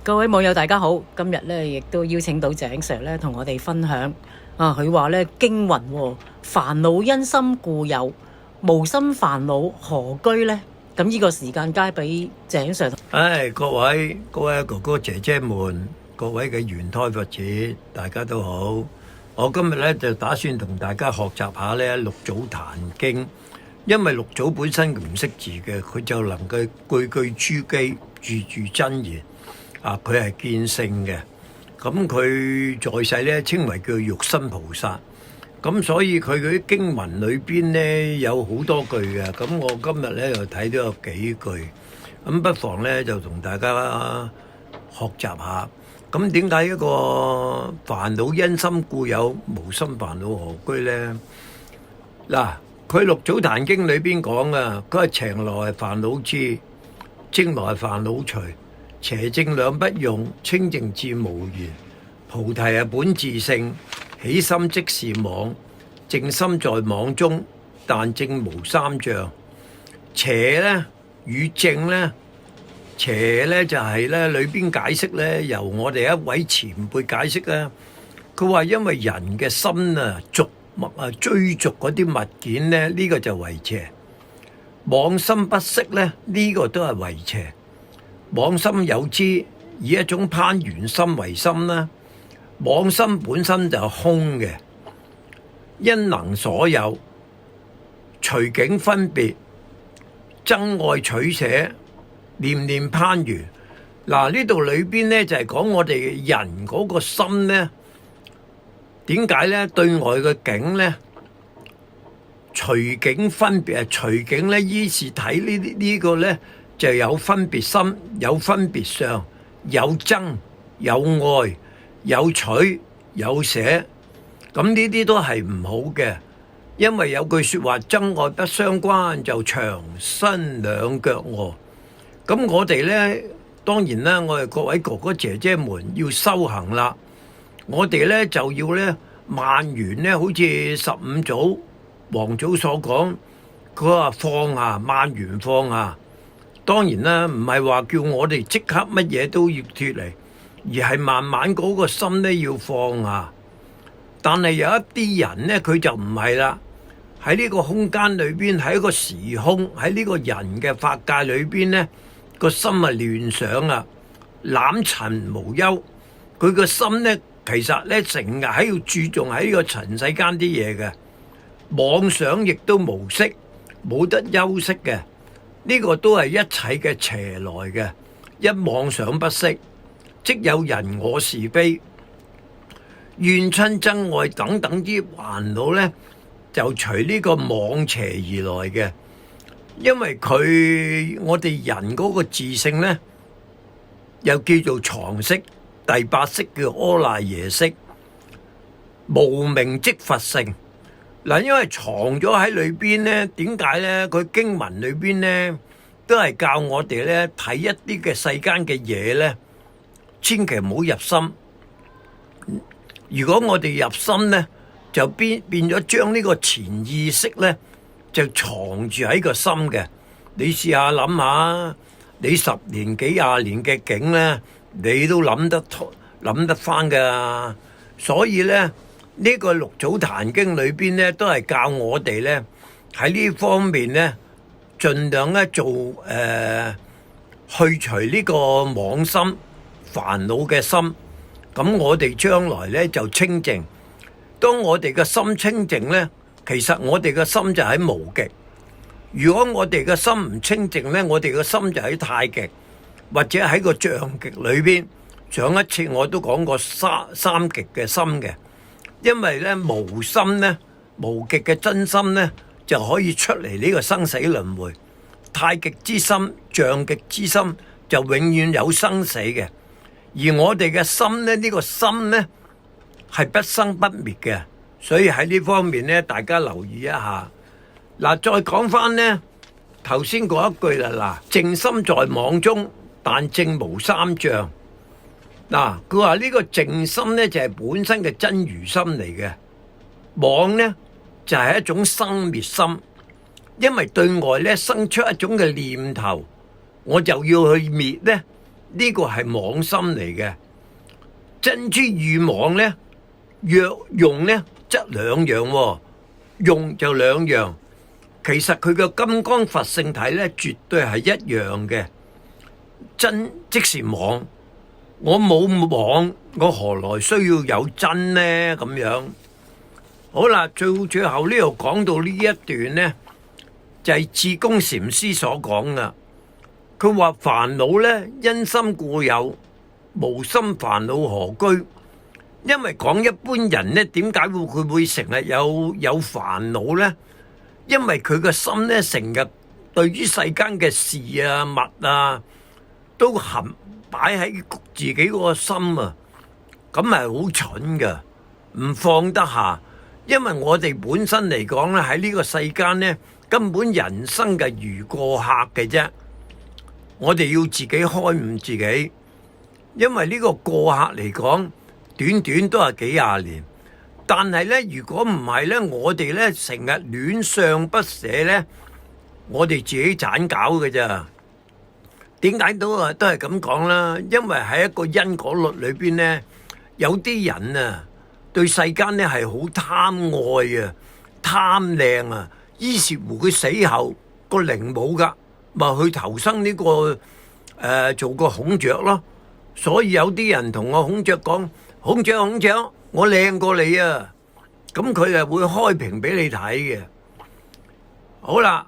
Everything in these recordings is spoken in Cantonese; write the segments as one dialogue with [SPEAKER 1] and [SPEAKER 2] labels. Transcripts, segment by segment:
[SPEAKER 1] 各位網友大家好，今日咧亦都邀請到井 Sir 咧同我哋分享佢話咧經雲煩惱因心故有，無心煩惱何居呢？咁呢個時間交俾井 Sir。
[SPEAKER 2] 各位哥哥姐姐們，各位嘅圓胎佛子，大家都好。我今日咧就打算同大家學習下咧六祖壇經，因為六祖本身唔識字嘅，佢就能夠句句珠璣，句句真言。佢係見性嘅，咁佢在世咧稱為叫肉身菩薩，咁所以佢嗰啲經文裏邊咧有好多句嘅，咁我今日咧又睇到有幾句，咁不妨咧就同大家學習下。咁點解一個煩惱因心故有，無心煩惱何居咧？嗱，佢六祖壇經裏邊講啊，佢話情來煩惱至，正來煩惱除。邪正兩不用，清淨自無緣。菩提本自性，起心即是妄。正心在妄中，但正無三障。邪呢與正呢，邪呢就係呢裏邊解釋呢，由我哋一位前輩解釋呢，佢話因為人嘅心逐物追逐嗰啲物件呢，呢個就為邪。妄心不息呢，呢個都係為邪。妄心有之，以一種攀緣心為心啦。妄心本身就係空嘅，因能所有，隨境分別，憎愛取捨，念念攀緣。嗱，呢度裏邊呢，就係講我哋人嗰個心呢，點解呢？對外嘅境呢，隨境分別隨境呢，依是睇呢個呢。就有分別心，有分別相，有憎有愛，有取有捨，咁呢啲都係唔好嘅。因為有句説話，憎愛不相關，就長身兩腳餓。咁我哋呢，當然啦，我哋各位哥哥姐姐們要修行啦。我哋呢，就要呢萬緣呢，好似十五祖黃祖所講，佢話放下萬緣放下。當然啦，唔係話叫我哋即刻乜嘢都要脫離，而係慢慢嗰個心呢要放下。但係有一啲人呢，佢就唔係啦。喺呢個空間裏邊，喺一個時空，喺呢個人嘅法界裏邊呢，個心係亂想啊，攬塵無憂。佢個心呢，其實呢成日喺度注重喺呢個塵世間啲嘢嘅，妄想亦都無息，冇得休息嘅。呢個都係一切嘅邪來嘅，一妄想不息，即有人我是非、怨親憎愛等等啲煩惱呢，就隨呢個妄邪而來嘅。因為我哋人嗰個自性呢，又叫做藏識，第八識叫阿賴耶識，無明即佛性。嗱，因為藏咗喺裏邊呢，點解呢？佢經文裏邊呢，都係教我哋呢睇一啲嘅世間嘅嘢呢，千祈唔好入心。如果我哋入心呢，就變咗將呢個潛意識呢，就藏住喺個心嘅。你試下諗下，你10年幾20年嘅境呢，你都諗得翻噶。所以呢，呢個六祖壇經裏邊呢，都係教我哋呢喺呢方面呢，盡量呢做去除呢個妄心煩惱嘅心，咁我哋將來呢就清淨。當我哋嘅心清淨呢，其實我哋嘅心就喺無極。如果我哋嘅心唔清淨呢，我哋嘅心就喺太極，或者喺個象極裏邊。上一次我都講過三極嘅心嘅。因為咧無心咧，無極嘅真心咧，就可以出嚟呢個生死輪迴。太極之心、象極之心就永遠有生死嘅。而我哋嘅心咧，呢個心咧係不生不滅嘅。所以喺呢方面咧，大家留意一下。嗱，再講翻呢頭先嗰一句啦。嗱，正心在妄中，但正無三障。嗱，佢話呢個淨心呢，就係本身嘅真如心嚟嘅，妄呢，就係一種生滅心，因為對外呢生出一種嘅念頭，我就要去滅呢呢個係妄心嚟嘅。真珠與妄呢，若用呢則兩樣喎，用就兩樣。其實佢嘅金剛佛性體呢，絕對係一樣嘅。真即是妄，我冇妄，我何來需要有真呢？咁樣好啦，最後呢度講到呢一段呢，就係智公禪師所講噶。佢話煩惱呢，因心故有，無心煩惱何居？因為講一般人呢，點解佢會成日有煩惱呢？因為佢個心呢，成日對於世間嘅事啊物啊，都擺喺自己嗰個心啊，咁係好蠢噶，唔放得下。因為我哋本身嚟講咧，喺呢個世間呢，根本人生嘅如過客嘅啫。我哋要自己開悟自己，因為呢個過客嚟講，短短都係幾廿年。但係呢，如果唔係呢，我哋呢成日戀相不捨呢，我哋自己盞搞嘅咋。點解都係咁講啦？因為喺一個因果律裏邊呢，有啲人啊對世間呢係好貪愛啊、貪靚啊，於是乎佢死後個靈冇噶，咪去投生呢個做個孔雀咯。所以有啲人同個孔雀講：孔雀，孔雀，我靚過你啊！咁佢就會開屏俾你睇嘅。好啦，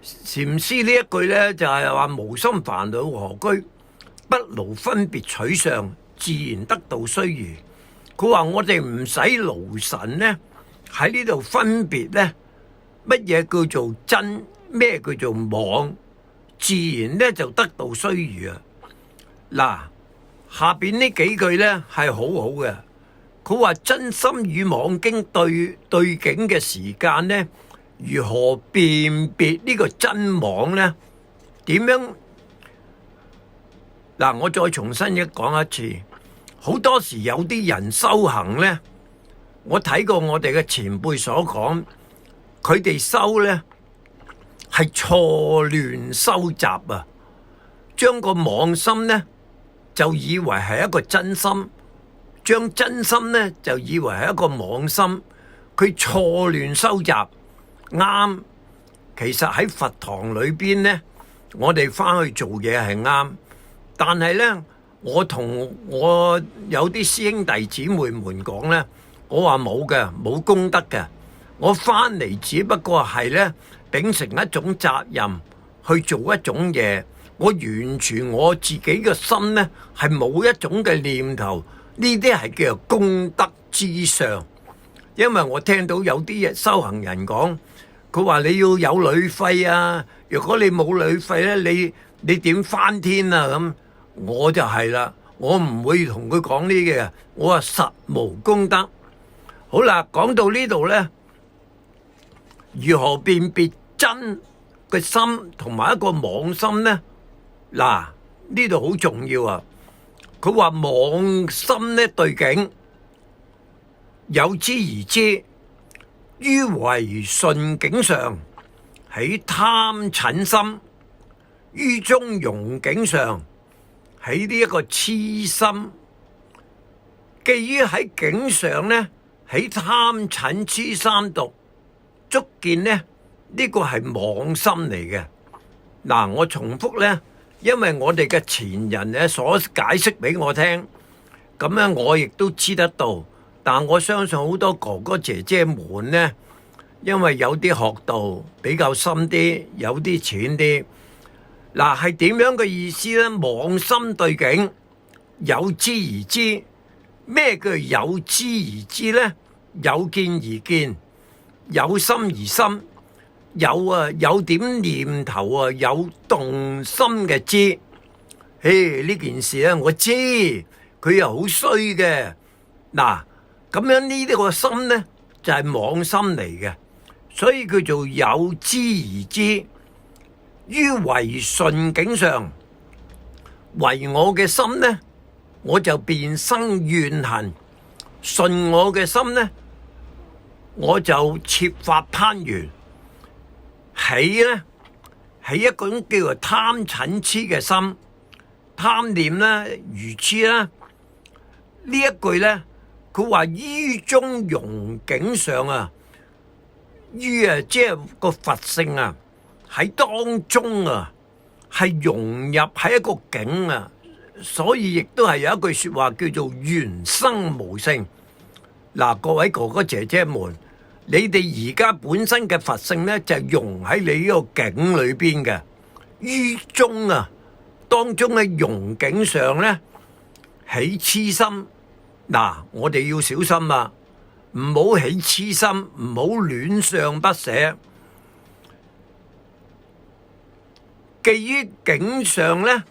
[SPEAKER 2] 禪師呢一句呢，就係話無心煩惱何居，不勞分別取相，自然得道須臾。佢話我哋唔使勞神呢，喺呢度分別呢，乜嘢叫做真，咩叫做妄，自然呢就得道須臾啊！嗱，下邊呢幾句呢係好好嘅。佢話真心與妄經對境嘅時間呢，如何辨別呢個真妄呢？點樣？嗱，我再重新講一次。好多時有啲人修行呢，我睇過我哋嘅前輩所講，佢哋修呢係錯亂收集啊，將個妄心呢就以為係一個真心，將真心呢就以為係一個妄心，佢錯亂收集。啱，其實喺佛堂裏邊呢，我哋翻去做嘢係啱，但係呢，我同我有啲師兄弟姊妹們講呢，我話冇嘅，冇功德嘅，我翻嚟只不過係呢，秉承一種責任去做一種嘢，我完全我自己嘅心呢，係冇一種嘅念頭，呢啲係叫做功德之上。因為我聽到有啲修行人講，佢話你要有旅費啊，如果你冇旅費呢，你點翻天啊？咁我就係啦，我唔會同佢講呢嘅，我話實無功德。好啦，講到呢度呢，如何辨別真嘅心同埋一個妄心呢？嗱，呢度好重要啊！佢話妄心呢對境，有知而知，於違順境上，起貪嗔心；於中庸境上，起呢一個痴心。基於喺境上呢，起貪嗔痴三毒，足見呢，呢個係妄心嚟嘅。嗱，我重複呢，因為我哋嘅前人呢所解釋俾我聽，咁樣我亦都知得到。但我相信好多哥哥姐姐們呢，因為有啲學道比較深啲，有啲淺啲。嗱，係點樣嘅意思呢？妄心對境，有知而知。咩叫有知而知呢？有見而見，有心而心，有點念頭啊，有動心嘅知。呢件事呢，我知佢又好衰嘅。嗱，咁樣呢啲個心呢，就係妄心嚟嘅，所以叫做有知而知。於違順境上，違我嘅心呢，我就便生怨恨；順我嘅心呢，我就設法攀緣。起一種叫做貪嗔癡嘅心，貪念啦、愚痴啦。呢一句咧，佢話於中融境上啊，於啊即係個佛性啊喺當中啊，係融入喺一個境啊，所以亦都係有一句説話叫做緣生無性。嗱，各位哥哥姐姐們，你哋而家本身嘅佛性咧就係融喺你呢個境裏邊嘅，於中啊當中嘅融境上咧起痴心。嗱，我哋要小心啊，唔好起痴心，唔好戀上不捨。基於境上咧，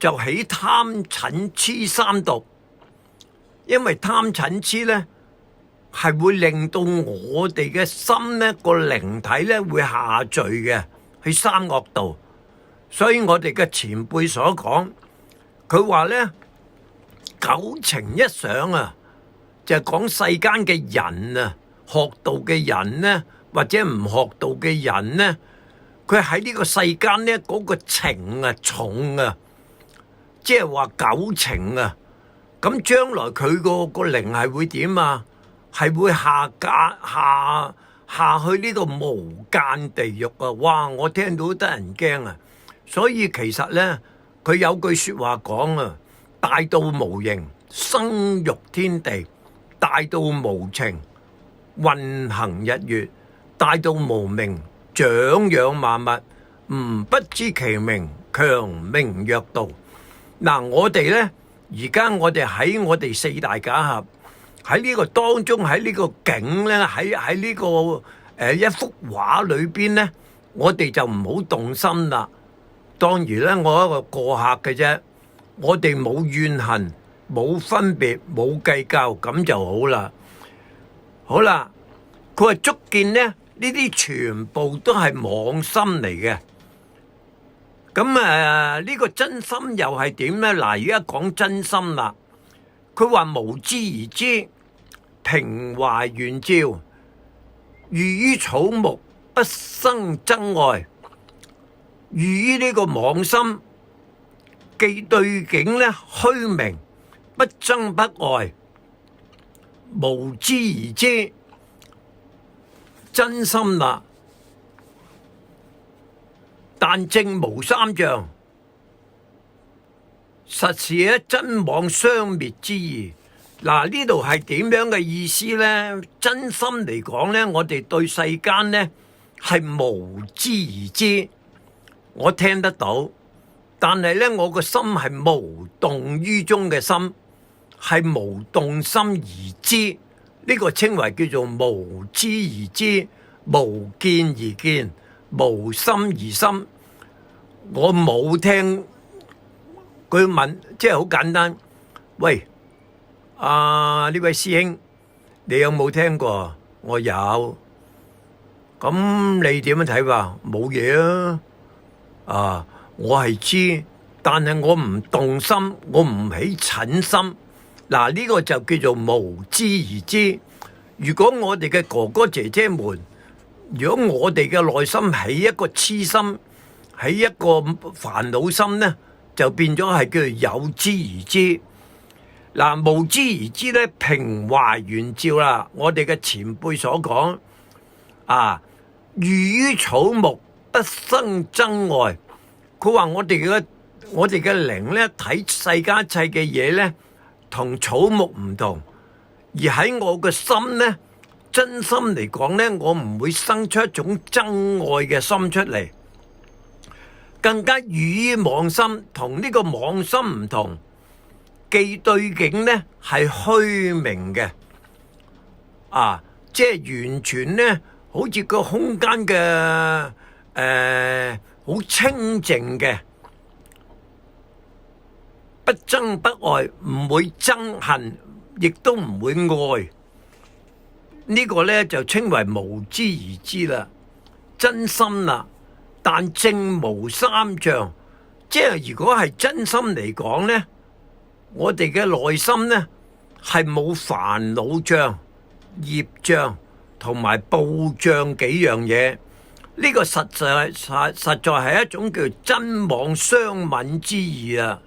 [SPEAKER 2] 就起貪嗔痴三毒，因為貪嗔痴咧係會令到我哋嘅心咧個靈體咧會下墜嘅，去三惡道。所以我哋嘅前輩所講，佢話咧，九情一想啊，就係講世間嘅人啊，學道嘅人呢，或者唔學道嘅人呢，佢喺呢個世間呢嗰個情啊重啊，即係話九情啊。咁將來佢個靈係會點啊？係會下去呢個無間地獄啊！哇！我聽到得人驚啊！所以其實呢，佢有句説話講啊。大到無形，生育天地；大到無情，運行日月；大到無名，長養萬物。吾不知其名，強名曰道。嗱，我哋呢，而家我哋喺我哋四大假合喺呢個當中，喺呢個境呢，喺呢個一幅畫裏邊呢，我哋就唔好動心啦。當然呢，我一個過客嘅啫。我哋冇怨恨，冇分別，冇計較，咁就好啦。好啦，佢話足見呢啲全部都係妄心嚟嘅。咁呢個真心又係點呢？嗱，而家講真心啦。佢話無知而知，平懷圓照，寓於草木，不生憎愛。寓於呢個妄心。既對境咧虛名，不憎不愛，無知而知，真心啦。但正無三障，實是咧真妄相滅之意。嗱，呢度係點樣嘅意思呢？真心嚟講呢，我哋對世間呢係無知而知，我聽得到。但係咧，我個心係無動於衷嘅心，係無動心而知，呢個稱為叫做無知而知，無見而見，無心而心。我冇聽佢問，即係好簡單。喂，呢位師兄，你有冇聽過？我有。咁你點樣睇法？冇嘢啊。我係知，但係我唔動心，我唔起嗔心。嗱，呢個就叫做無知而知。如果我哋嘅哥哥姐姐們，如果我哋嘅內心起一個痴心，起一個煩惱心呢，就變咗係叫做有知而知。嗱，無知而知呢，平懷圓照啦。我哋嘅前輩所講寓於草木，不生憎愛。佢話我哋嘅靈咧睇世間一切嘅嘢咧，同草木唔同，而喺我嘅心咧，真心嚟講咧，我唔會生出一種憎愛嘅心出嚟，更加寓於妄心，同呢個妄心唔同，既對境咧係虛名嘅，即係完全咧，好似個空間嘅好清靜嘅，不憎不愛，唔會憎恨，亦都唔會愛。呢個呢就稱為無知而知啦，真心啦。但正無三障，即係如果係真心嚟講呢，我哋嘅內心呢係冇煩惱障、業障同埋報障幾樣嘢。呢個實在係一種叫真妄相泯之意啊！